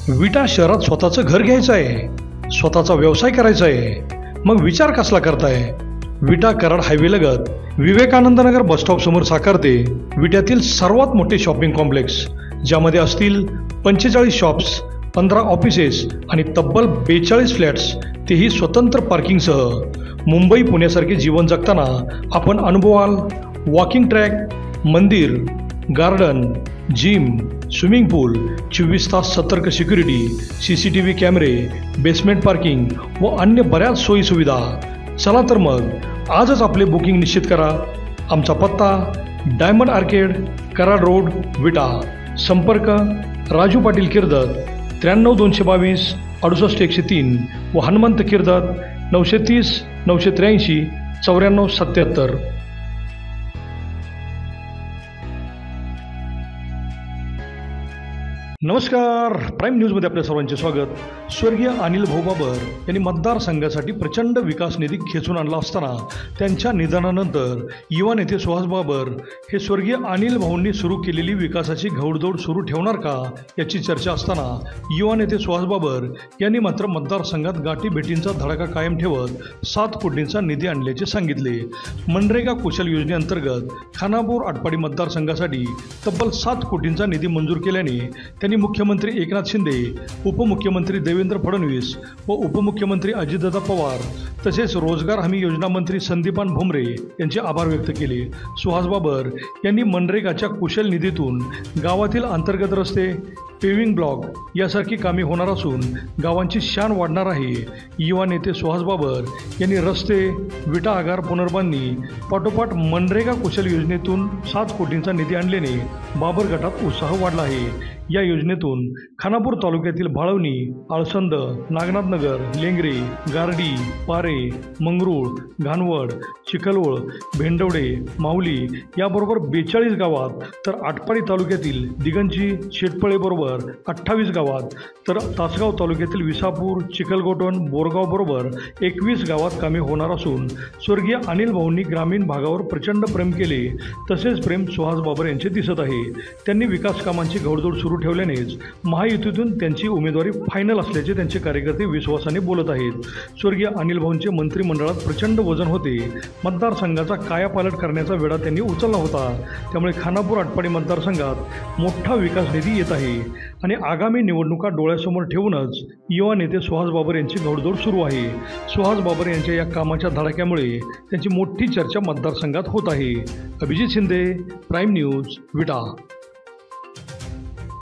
विटा शहरात स्वतःचं घर घ्यायचं आहे, स्वतःचा व्यवसाय करायचा आहे, मग विचार कसला करताय? विटा कराड हायवे लगत विवेकानंद नगर बसस्टॉप समोर साकारते विट्यातील सर्वात मोठे शॉपिंग कॉम्प्लेक्स, ज्यामध्ये असतील 45 शॉप्स, 15 ऑफिसेस आणि तब्बल 42 फ्लॅट्स, तेही स्वतंत्र पार्किंगसह. मुंबई पुण्यासारखे जीवन जगताना आपण अनुभवाल वॉकिंग ट्रॅक, मंदिर, गार्डन, जिम, स्विमिंग पूल, 24 तास सतर्क सिक्युरिटी, CCTV कॅमेरे, बेसमेंट पार्किंग व अन्य बऱ्याच सोयीसुविधा. चला तर मग आजच आपले बुकिंग निश्चित करा. आमचा पत्ता डायमंड आर्केड, कराड रोड, विटा. संपर्क राजू पाटील किर्दत 93 222 68 103 व हनुमंत किर्दत 930 983 94 77. नमस्कार, प्राईम न्यूजमध्ये आपल्या सर्वांचे स्वागत. स्वर्गीय अनिल भाऊ बाबर यांनी मतदारसंघासाठी प्रचंड विकास निधी खेचून आणला असताना त्यांच्या निधनानंतर युवा नेते सुहास बाबर हे स्वर्गीय अनिल भाऊंनी सुरू केलेली विकासाची घौडदौड सुरू ठेवणार का याची चर्चा असताना युवा नेते सुहास बाबर यांनी मात्र मतदारसंघात गाठीभेटींचा धडाका कायम ठेवत 7 कोटींचा निधी आणल्याचे सांगितले. मनरेगा कुशल योजनेअंतर्गत खानापूर आटपाडी मतदारसंघासाठी तब्बल 7 कोटींचा निधी मंजूर केल्याने त्यांनी मुख्यमंत्री एकनाथ शिंदे, उपमुख्यमंत्री देवेंद्र फडणवीस व उपमुख्यमंत्री अजितदादा पवार तसेच रोजगार हमी योजना मंत्री संदीपान भुमरे यांचे आभार व्यक्त केले. सुहास बाबर यांनी मनरेगाच्या कुशल निधीतून गावातील अंतर्गत रस्ते, पेव्हिंग ब्लॉक यासारखी कामे होणार असून गावांची शान वाढणार आहे. युवा नेते सुहास बाबर यांनी रस्ते, विटा आगार पुनर्बांधणी पाठोपाठ मनरेगा कुशल योजनेतून 7 कोटींचा निधी आणल्याने बाबर गटात उत्साह वाढला आहे. या योजनेतून खानापूर तालुक्यातील भाळवणी, आळसंद, नागनाथनगर, लेंगरे, गारडी, पारे, मंगरूळ, घाणवड, चिखलवळ, भेंडवडे, माऊली याबरोबर 42 गावात, तर आटपाडी तालुक्यातील दिगंची, शेटपळे बरोबर 28 गावात, तर तासगाव तालुक्यातील विसापूर, चिखलगोटण, बोरगाव बरोबर 21 गावात कामे होणार असून स्वर्गीय अनिल भाऊंनी ग्रामीण भागावर प्रचंड प्रेम केले. तसेच प्रेम सुहास बाबर यांचे दिसत आहे. त्यांनी विकास कामांची घौडदौड सुरू ठेवल्यानेच महायुतीतून त्यांची उमेदवारी फायनल असल्याचे त्यांचे कार्यकर्ते विश्वासाने बोलत आहेत. स्वर्गीय अनिल भाऊंचे मंत्रिमंडळात प्रचंड वजन होते. मतदारसंघाचा कायापालट करण्याचा वेढा त्यांनी उचलला होता. त्यामुळे खानापूर आटपाडी मतदारसंघात मोठा विकास निधी येत आहे आणि आगामी निवडणुका डोळ्यासमोर ठेवूनच युवा नेते सुहास बाबर यांची घौडदौड सुरू आहे. सुहास बाबर यांच्या या कामाच्या धडाक्यामुळे त्यांची मोठी चर्चा मतदारसंघात होत आहे. अभिजित शिंदे, प्राईम न्यूज, विटा.